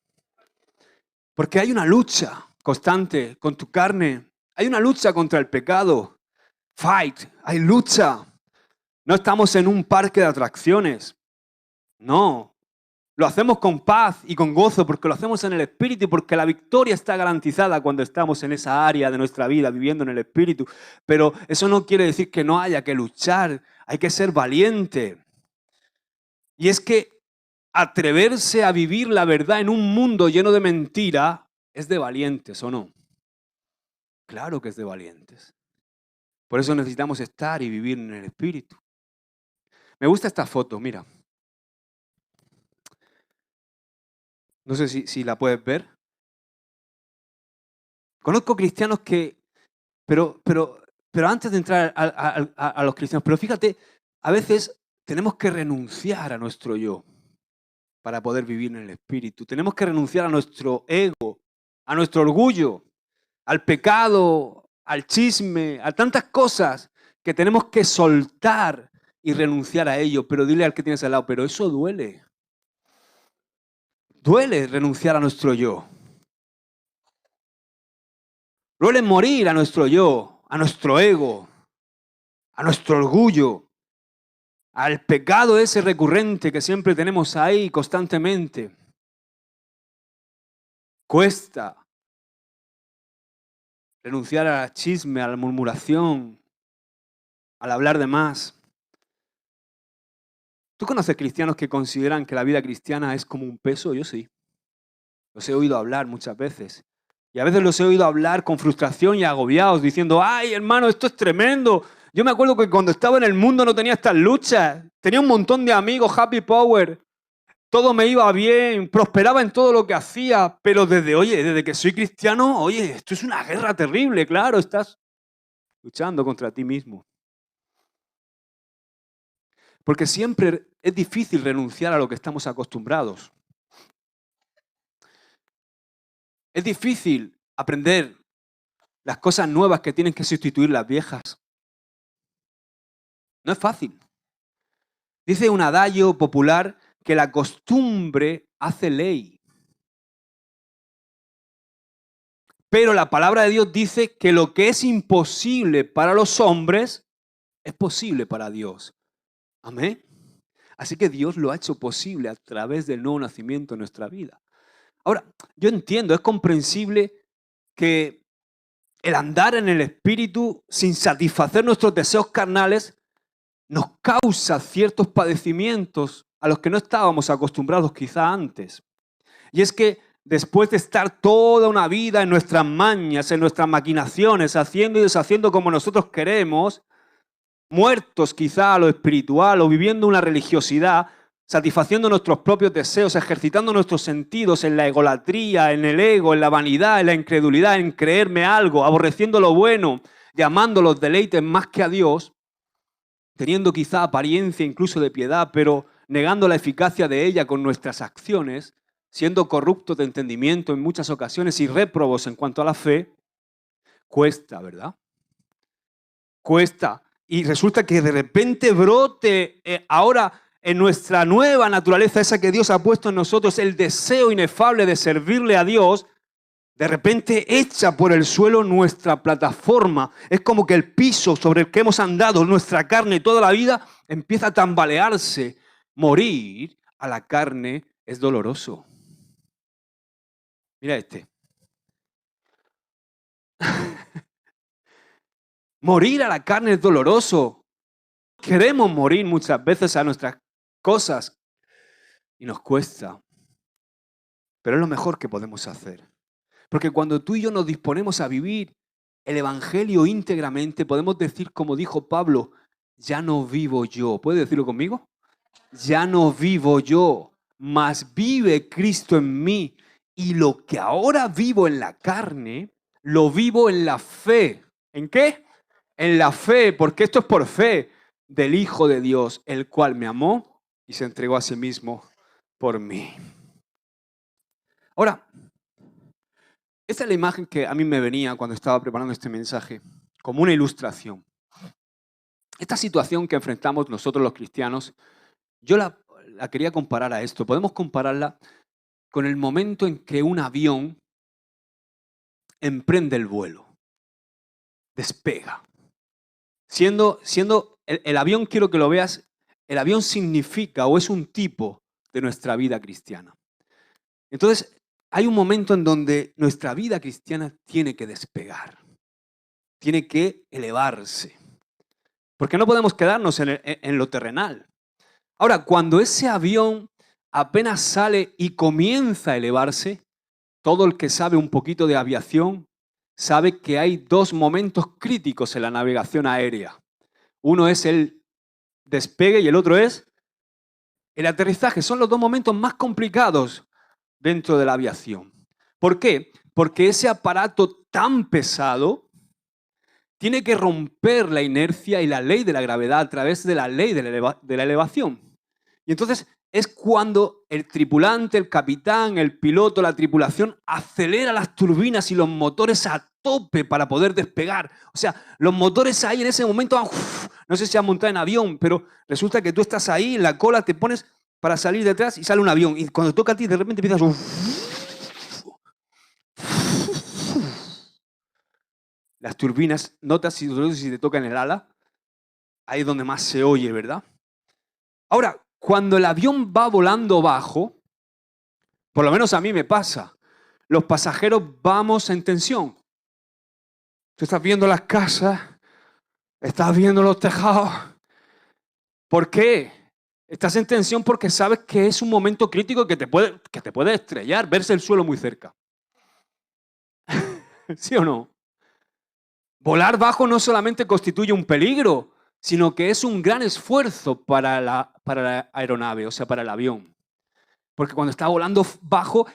Porque hay una lucha constante con tu carne. Hay una lucha contra el pecado. Fight, hay lucha. No estamos en un parque de atracciones. No. Lo hacemos con paz y con gozo porque lo hacemos en el Espíritu y porque la victoria está garantizada cuando estamos en esa área de nuestra vida viviendo en el Espíritu. Pero eso no quiere decir que no haya que luchar. Hay que ser valiente. Y es que atreverse a vivir la verdad en un mundo lleno de mentira es de valientes, ¿o no? Claro que es de valientes. Por eso necesitamos estar y vivir en el Espíritu. Me gusta esta foto, mira. No sé si la puedes ver. Conozco cristianos que, pero antes de entrar a los cristianos, pero fíjate, a veces tenemos que renunciar a nuestro yo para poder vivir en el Espíritu. Tenemos que renunciar a nuestro ego, a nuestro orgullo, al pecado, al chisme, a tantas cosas que tenemos que soltar y renunciar a ello. Pero dile al que tienes al lado, pero eso duele. Duele renunciar a nuestro yo. Duele morir a nuestro yo, a nuestro ego, a nuestro orgullo, al pecado ese recurrente que siempre tenemos ahí constantemente. Cuesta renunciar al chisme, a la murmuración, al hablar de más. ¿Tú conoces cristianos que consideran que la vida cristiana es como un peso? Yo sí. Los he oído hablar muchas veces. Y a veces los he oído hablar con frustración y agobiados, diciendo, ¡ay, hermano, esto es tremendo! Yo me acuerdo que cuando estaba en el mundo no tenía estas luchas. Tenía un montón de amigos, happy power. Todo me iba bien, prosperaba en todo lo que hacía. Pero desde que soy cristiano, oye, esto es una guerra terrible, claro, estás luchando contra ti mismo. Porque siempre es difícil renunciar a lo que estamos acostumbrados. Es difícil aprender las cosas nuevas que tienen que sustituir las viejas. No es fácil. Dice un adagio popular que la costumbre hace ley. Pero la palabra de Dios dice que lo que es imposible para los hombres es posible para Dios. Amén. Así que Dios lo ha hecho posible a través del nuevo nacimiento en nuestra vida. Ahora, yo entiendo, es comprensible que el andar en el Espíritu sin satisfacer nuestros deseos carnales nos causa ciertos padecimientos a los que no estábamos acostumbrados quizá antes. Y es que después de estar toda una vida en nuestras mañas, en nuestras maquinaciones, haciendo y deshaciendo como nosotros queremos, muertos quizá a lo espiritual o viviendo una religiosidad, satisfaciendo nuestros propios deseos, ejercitando nuestros sentidos en la egolatría, en el ego, en la vanidad, en la incredulidad, en creerme algo, aborreciendo lo bueno, llamando los deleites más que a Dios, teniendo quizá apariencia incluso de piedad, pero negando la eficacia de ella con nuestras acciones, siendo corruptos de entendimiento en muchas ocasiones y réprobos en cuanto a la fe, cuesta, ¿verdad? Cuesta. Y resulta que de repente brote ahora en nuestra nueva naturaleza, esa que Dios ha puesto en nosotros, el deseo inefable de servirle a Dios, de repente echa por el suelo nuestra plataforma. Es como que el piso sobre el que hemos andado, nuestra carne toda la vida, empieza a tambalearse. Morir a la carne es doloroso. Mira este. Morir a la carne es doloroso. Queremos morir muchas veces a nuestras cosas y nos cuesta. Pero es lo mejor que podemos hacer. Porque cuando tú y yo nos disponemos a vivir el Evangelio íntegramente, podemos decir, como dijo Pablo, ya no vivo yo. ¿Puedes decirlo conmigo? Ya no vivo yo, mas vive Cristo en mí. Y lo que ahora vivo en la carne, lo vivo en la fe. ¿En qué? En la fe, porque esto es por fe del Hijo de Dios, el cual me amó y se entregó a sí mismo por mí. Ahora, esta es la imagen que a mí me venía cuando estaba preparando este mensaje, como una ilustración. Esta situación que enfrentamos nosotros los cristianos, yo la quería comparar a esto. Podemos compararla con el momento en que un avión emprende el vuelo, despega. Siendo el avión, quiero que lo veas, el avión significa o es un tipo de nuestra vida cristiana. Entonces, hay un momento en donde nuestra vida cristiana tiene que despegar, tiene que elevarse, porque no podemos quedarnos en lo terrenal. Ahora, cuando ese avión apenas sale y comienza a elevarse, todo el que sabe un poquito de aviación sabe que hay dos momentos críticos en la navegación aérea. Uno es el despegue y el otro es el aterrizaje. Son los dos momentos más complicados dentro de la aviación. ¿Por qué? Porque ese aparato tan pesado tiene que romper la inercia y la ley de la gravedad a través de la ley de la elevación. Y entonces es cuando el tripulante, el capitán, el piloto, la tripulación acelera las turbinas y los motores a tope para poder despegar. O sea, los motores ahí en ese momento van, no sé si han montado en avión, pero resulta que tú estás ahí en la cola, te pones para salir detrás y sale un avión. Y cuando toca a ti, de repente empiezas... Las turbinas, notas si te tocan el ala, ahí es donde más se oye, ¿verdad? Ahora, cuando el avión va volando bajo, por lo menos a mí me pasa, los pasajeros vamos en tensión. Tú estás viendo las casas, estás viendo los tejados. ¿Por qué? Estás en tensión porque sabes que es un momento crítico que te puede estrellar, verse el suelo muy cerca. ¿Sí o no? Volar bajo no solamente constituye un peligro, sino que es un gran esfuerzo para la aeronave, o sea, para el avión. Porque cuando está volando bajo,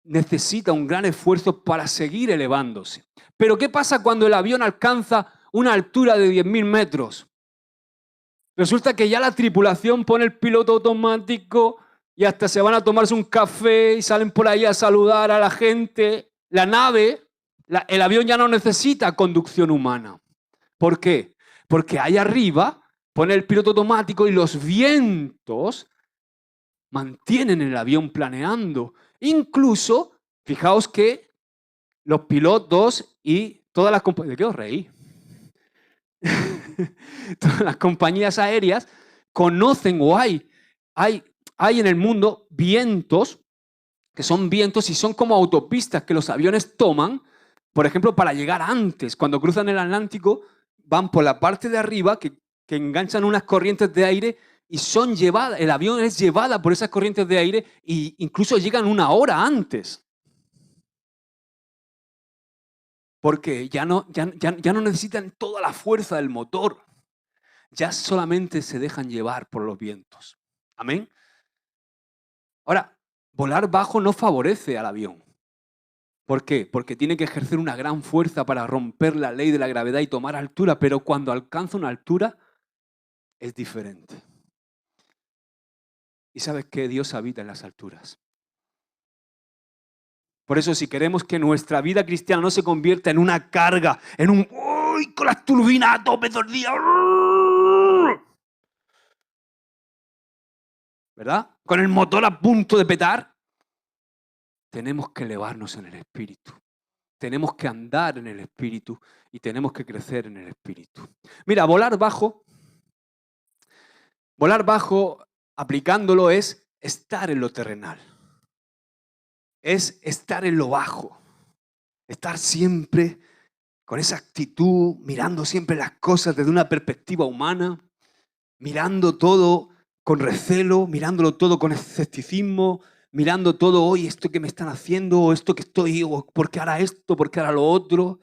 necesita un gran esfuerzo para seguir elevándose. Pero ¿qué pasa cuando el avión alcanza una altura de 10.000 metros? Resulta que ya la tripulación pone el piloto automático y hasta se van a tomarse un café y salen por ahí a saludar a la gente. La nave, el avión ya no necesita conducción humana. ¿Por qué? Porque ahí arriba pone el piloto automático y los vientos mantienen el avión planeando. Incluso, fijaos que los pilotos y todas las compañías... ¿De qué os reí? Todas las compañías aéreas conocen o hay en el mundo vientos que son vientos y son como autopistas que los aviones toman, por ejemplo, para llegar antes. Cuando cruzan el Atlántico, van por la parte de arriba que enganchan unas corrientes de aire y son llevadas, el avión es llevada por esas corrientes de aire e incluso llegan una hora antes. Porque ya no necesitan toda la fuerza del motor. Ya solamente se dejan llevar por los vientos. ¿Amén? Ahora, volar bajo no favorece al avión. ¿Por qué? Porque tiene que ejercer una gran fuerza para romper la ley de la gravedad y tomar altura, pero cuando alcanza una altura es diferente. ¿Y sabes qué? Dios habita en las alturas. Por eso, si queremos que nuestra vida cristiana no se convierta en una carga, en un ¡uy! Con las turbinas a tope todo el día. ¿verdad? Con el motor a punto de petar. Tenemos que elevarnos en el Espíritu. Tenemos que andar en el Espíritu y tenemos que crecer en el Espíritu. Mira, volar bajo, aplicándolo, es estar en lo terrenal. Es estar en lo bajo. Estar siempre con esa actitud, mirando siempre las cosas desde una perspectiva humana, mirando todo con recelo, mirándolo todo con escepticismo, mirando todo, hoy esto que me están haciendo, o esto que estoy, o por qué hará esto, por qué hará lo otro.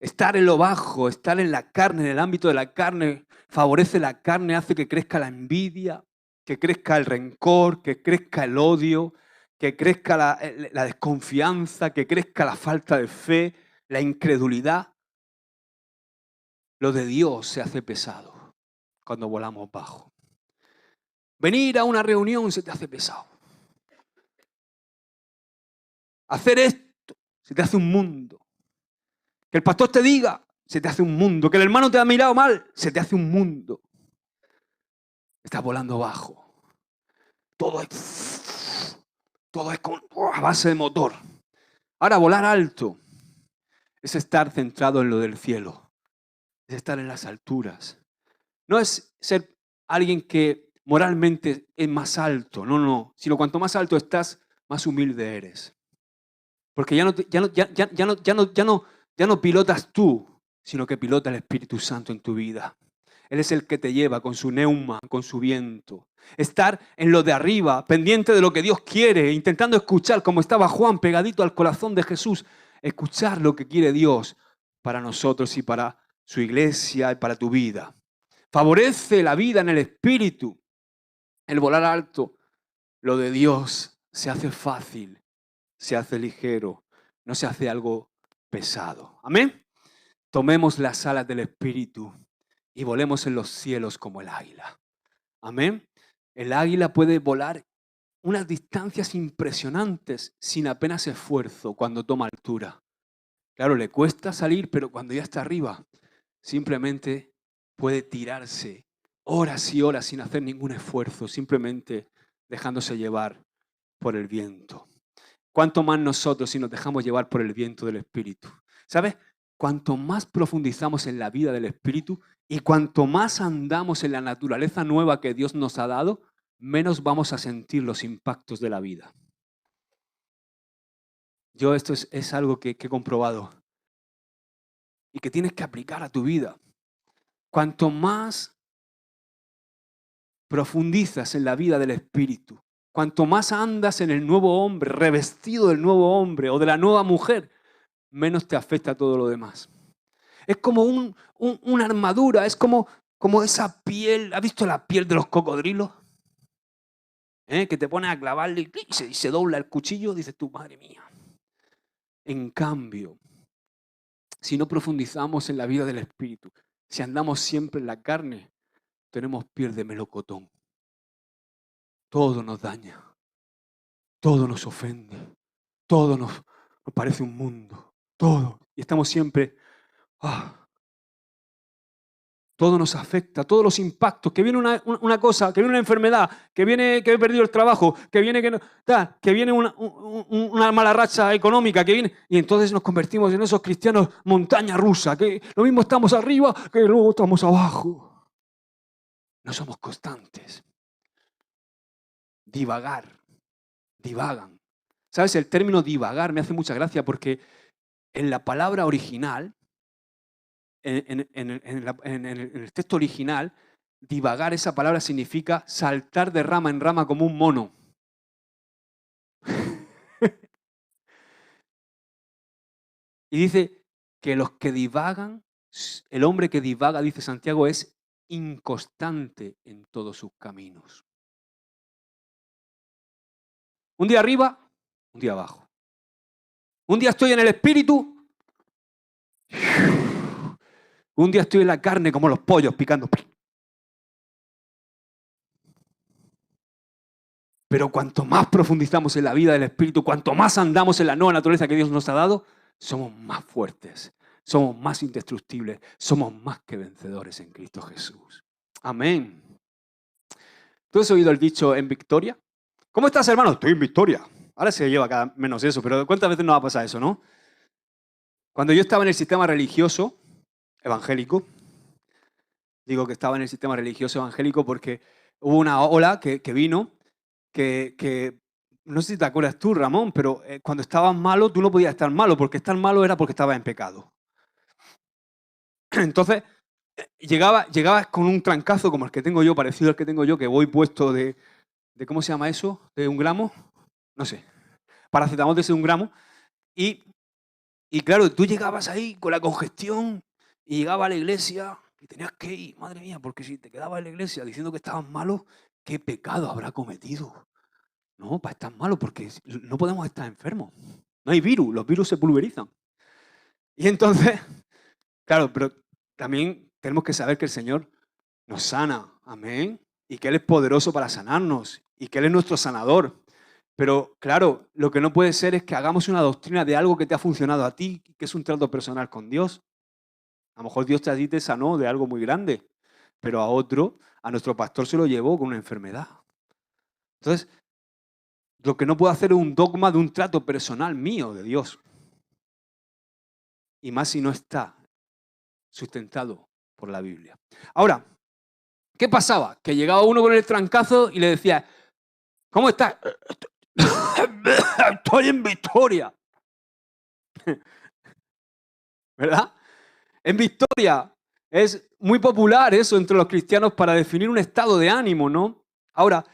Estar en lo bajo, estar en la carne, en el ámbito de la carne, favorece la carne, hace que crezca la envidia, que crezca el rencor, que crezca el odio, que crezca la desconfianza, que crezca la falta de fe, la incredulidad. Lo de Dios se hace pesado cuando volamos bajo. Venir a una reunión se te hace pesado. Hacer esto se te hace un mundo. Que el pastor te diga, se te hace un mundo. Que el hermano te ha mirado mal, se te hace un mundo. Estás volando bajo. Todo es a base de motor. Ahora, volar alto es estar centrado en lo del cielo. Es estar en las alturas. No es ser alguien que moralmente es más alto, no. Sino cuanto más alto estás, más humilde eres. Porque ya no pilotas tú, sino que pilota el Espíritu Santo en tu vida. Él es el que te lleva con su neuma, con su viento. Estar en lo de arriba, pendiente de lo que Dios quiere, intentando escuchar, como estaba Juan pegadito al corazón de Jesús, escuchar lo que quiere Dios para nosotros y para su iglesia y para tu vida. Favorece la vida en el Espíritu. El volar alto, lo de Dios se hace fácil, se hace ligero, no se hace algo pesado. Amén. Tomemos las alas del Espíritu y volemos en los cielos como el águila. Amén. El águila puede volar unas distancias impresionantes sin apenas esfuerzo cuando toma altura. Claro, le cuesta salir, pero cuando ya está arriba, simplemente puede tirarse horas y horas sin hacer ningún esfuerzo, simplemente dejándose llevar por el viento. Cuanto más nosotros si nos dejamos llevar por el viento del Espíritu. ¿Sabes? Cuanto más profundizamos en la vida del Espíritu y cuanto más andamos en la naturaleza nueva que Dios nos ha dado, menos vamos a sentir los impactos de la vida. Yo esto es algo que he comprobado y que tienes que aplicar a tu vida. Cuanto más profundizas en la vida del Espíritu, cuanto más andas en el nuevo hombre, revestido del nuevo hombre o de la nueva mujer, menos te afecta todo lo demás. Es como una armadura, es como esa piel. ¿Has visto la piel de los cocodrilos? Que te pones a clavarle y se dobla el cuchillo, dices tú, madre mía. En cambio, si no profundizamos en la vida del Espíritu, si andamos siempre en la carne, tenemos piel de melocotón. Todo nos daña, todo nos ofende, todo nos parece un mundo, todo. Y estamos siempre... Todo nos afecta, todos los impactos, que viene una cosa, que viene una enfermedad, que he perdido el trabajo, que viene una mala racha económica, que viene, y entonces nos convertimos en esos cristianos montaña rusa, que lo mismo estamos arriba que luego estamos abajo. No somos constantes. Divagan. ¿Sabes? El término divagar me hace mucha gracia porque en la palabra original, en el texto original, divagar, esa palabra significa saltar de rama en rama como un mono. Y dice que los que divagan, el hombre que divaga, dice Santiago, es inconstante en todos sus caminos. Un día arriba, un día abajo. Un día estoy en el espíritu, un día estoy en la carne como los pollos picando. Pero cuanto más profundizamos en la vida del Espíritu, cuanto más andamos en la nueva naturaleza que Dios nos ha dado, somos más fuertes, somos más indestructibles, somos más que vencedores en Cristo Jesús. Amén. ¿Tú has oído el dicho en victoria? ¿Cómo estás, hermano? Estoy en victoria. Ahora se lleva cada menos eso, pero ¿cuántas veces nos va a pasar eso, no? Cuando yo estaba en el sistema religioso evangélico, digo que estaba en el sistema religioso evangélico porque hubo una ola que vino, que no sé si te acuerdas tú, Ramón, pero cuando estabas malo, tú no podías estar malo, porque estar malo era porque estabas en pecado. Entonces, llegabas con un trancazo como el que tengo yo, parecido al que tengo yo, que voy puesto de ¿cómo se llama eso? ¿De 1 gramo? No sé. Paracetamol de ese 1 gramo. Y claro, tú llegabas ahí con la congestión y llegabas a la iglesia y tenías que ir, madre mía, porque si te quedabas en la iglesia diciendo que estabas malo, ¿qué pecado habrá cometido? No, para estar malo, porque no podemos estar enfermos. No hay virus, los virus se pulverizan. Y entonces, claro, pero también tenemos que saber que el Señor nos sana, amén, y que Él es poderoso para sanarnos y que Él es nuestro sanador. Pero claro, lo que no puede ser es que hagamos una doctrina de algo que te ha funcionado a ti, que es un trato personal con Dios. A lo mejor Dios a ti te sanó de algo muy grande, pero a otro, a nuestro pastor se lo llevó con una enfermedad. Entonces, lo que no puedo hacer es un dogma de un trato personal mío de Dios. Y más si no está sustentado por la Biblia. Ahora, ¿qué pasaba? Que llegaba uno con el trancazo y le decía, ¿cómo estás? Estoy en victoria. ¿Verdad? En victoria. Es muy popular eso entre los cristianos para definir un estado de ánimo, ¿no? Ahora,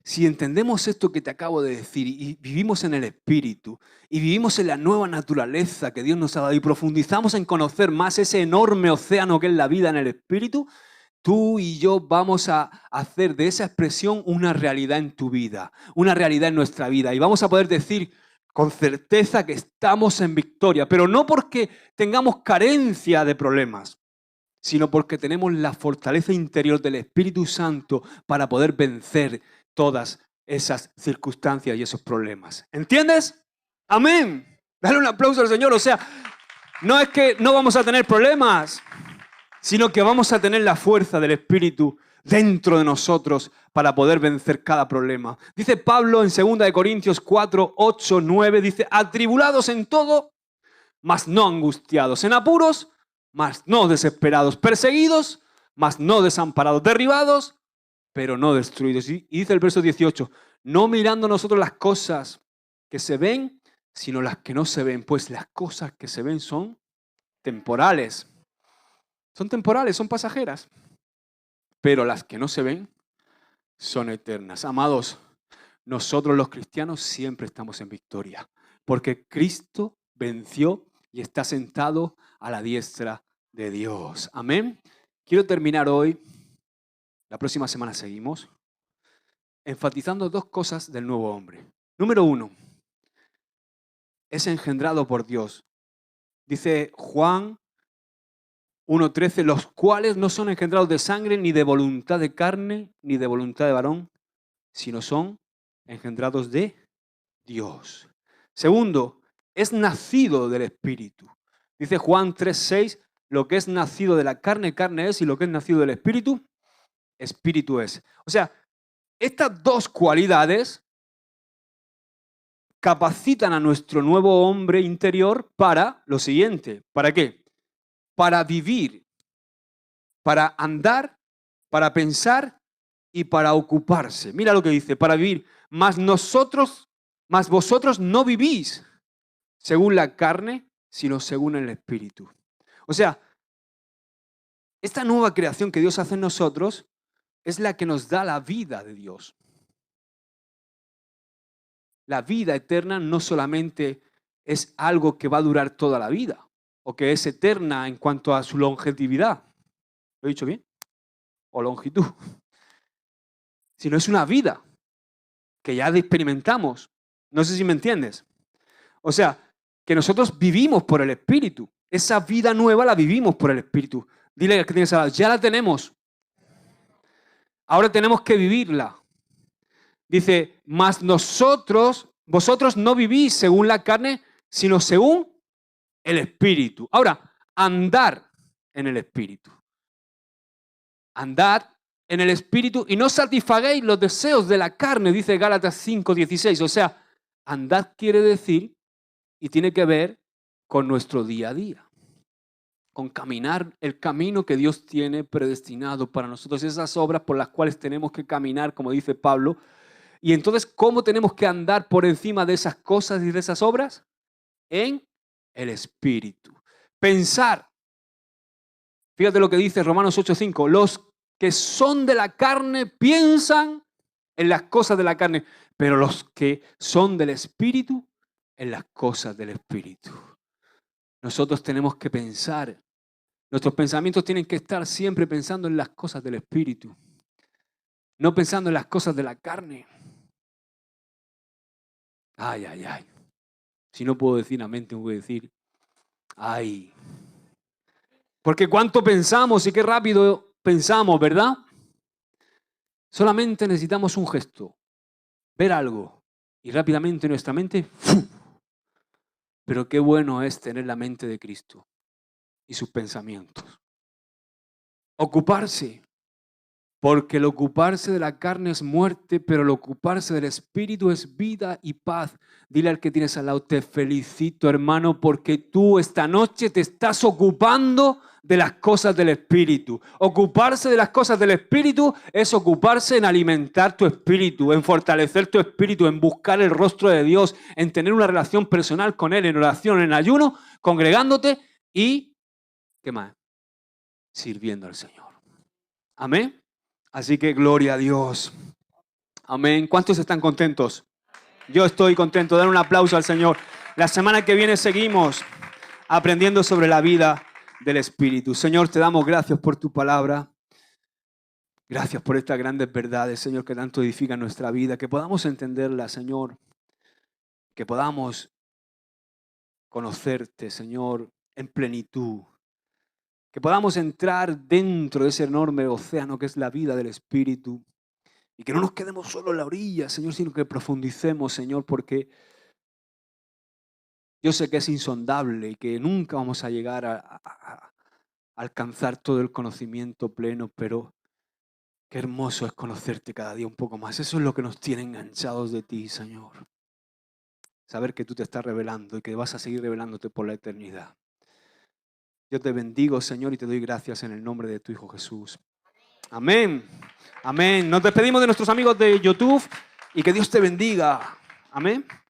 si entendemos esto que te acabo de decir y vivimos en el Espíritu y vivimos en la nueva naturaleza que Dios nos ha dado y profundizamos en conocer más ese enorme océano que es la vida en el Espíritu, tú y yo vamos a hacer de esa expresión una realidad en tu vida, una realidad en nuestra vida. Y vamos a poder decir con certeza que estamos en victoria, pero no porque tengamos carencia de problemas, sino porque tenemos la fortaleza interior del Espíritu Santo para poder vencer todas esas circunstancias y esos problemas. ¿Entiendes? Amén. Dale un aplauso al Señor. O sea, no es que no vamos a tener problemas, sino que vamos a tener la fuerza del Espíritu dentro de nosotros para poder vencer cada problema. Dice Pablo en 2 Corintios 4, 8, 9, dice, atribulados en todo, mas no angustiados, en apuros, mas no desesperados, perseguidos, mas no desamparados, derribados, pero no destruidos. Y dice el verso 18, no mirando nosotros las cosas que se ven, sino las que no se ven, pues las cosas que se ven son temporales. Son temporales, son pasajeras, pero las que no se ven son eternas. Amados, nosotros los cristianos siempre estamos en victoria, porque Cristo venció y está sentado a la diestra de Dios. Amén. Quiero terminar hoy, la próxima semana seguimos, enfatizando 2 cosas del nuevo hombre. Número 1, es engendrado por Dios. Dice Juan 1:13, los cuales no son engendrados de sangre, ni de voluntad de carne, ni de voluntad de varón, sino son engendrados de Dios. Segundo, es nacido del Espíritu. Dice Juan 3:6, lo que es nacido de la carne, carne es, y lo que es nacido del Espíritu, Espíritu es. O sea, estas 2 cualidades capacitan a nuestro nuevo hombre interior para lo siguiente. ¿Para qué? Para vivir, para andar, para pensar y para ocuparse. Mira lo que dice, para vivir. Mas vosotros no vivís según la carne, sino según el Espíritu. O sea, esta nueva creación que Dios hace en nosotros es la que nos da la vida de Dios. La vida eterna no solamente es algo que va a durar toda la vida o que es eterna en cuanto a su longevidad. ¿Lo he dicho bien? O longitud. Sino es una vida que ya experimentamos. No sé si me entiendes. O sea, que nosotros vivimos por el Espíritu. Esa vida nueva la vivimos por el Espíritu. Dile al que tienes al lado, ya la tenemos. Ahora tenemos que vivirla. Dice, mas vosotros no vivís según la carne, sino según el Espíritu. Ahora, andar en el Espíritu. Andar en el Espíritu y no satisfagáis los deseos de la carne, dice Gálatas 5:16. O sea, andad quiere decir y tiene que ver con nuestro día a día, con caminar el camino que Dios tiene predestinado para nosotros, esas obras por las cuales tenemos que caminar, como dice Pablo. Y entonces, ¿cómo tenemos que andar por encima de esas cosas y de esas obras? En el Espíritu. Pensar. Fíjate lo que dice Romanos 8:5. Los que son de la carne piensan en las cosas de la carne, pero los que son del Espíritu, en las cosas del Espíritu. Nosotros tenemos que pensar. Nuestros pensamientos tienen que estar siempre pensando en las cosas del Espíritu, no pensando en las cosas de la carne. Ay, ay, ay. Si no puedo decir amén, tengo que decir ay. Porque cuánto pensamos y qué rápido pensamos, ¿verdad? Solamente necesitamos un gesto, ver algo y rápidamente nuestra mente, ¡fu! Pero qué bueno es tener la mente de Cristo y sus pensamientos. Ocuparse, porque el ocuparse de la carne es muerte, pero el ocuparse del Espíritu es vida y paz. Dile al que tienes al lado, te felicito, hermano, porque tú esta noche te estás ocupando de las cosas del Espíritu. Ocuparse de las cosas del Espíritu es ocuparse en alimentar tu espíritu, en fortalecer tu espíritu, en buscar el rostro de Dios, en tener una relación personal con Él, en oración, en ayuno, congregándote y, ¿qué más? Sirviendo al Señor. Amén. Así que gloria a Dios. Amén. ¿Cuántos están contentos? Yo estoy contento. Den un aplauso al Señor. La semana que viene seguimos aprendiendo sobre la vida del Espíritu. Señor, te damos gracias por tu palabra. Gracias por estas grandes verdades, Señor, que tanto edifican nuestra vida. Que podamos entenderlas, Señor. Que podamos conocerte, Señor, en plenitud. Que podamos entrar dentro de ese enorme océano que es la vida del Espíritu. Y que no nos quedemos solo en la orilla, Señor, sino que profundicemos, Señor, porque yo sé que es insondable y que nunca vamos a llegar a alcanzar todo el conocimiento pleno, pero qué hermoso es conocerte cada día un poco más. Eso es lo que nos tiene enganchados de ti, Señor. Saber que tú te estás revelando y que vas a seguir revelándote por la eternidad. Yo te bendigo, Señor, y te doy gracias en el nombre de tu Hijo Jesús. Amén. Amén. Nos despedimos de nuestros amigos de YouTube y que Dios te bendiga. Amén.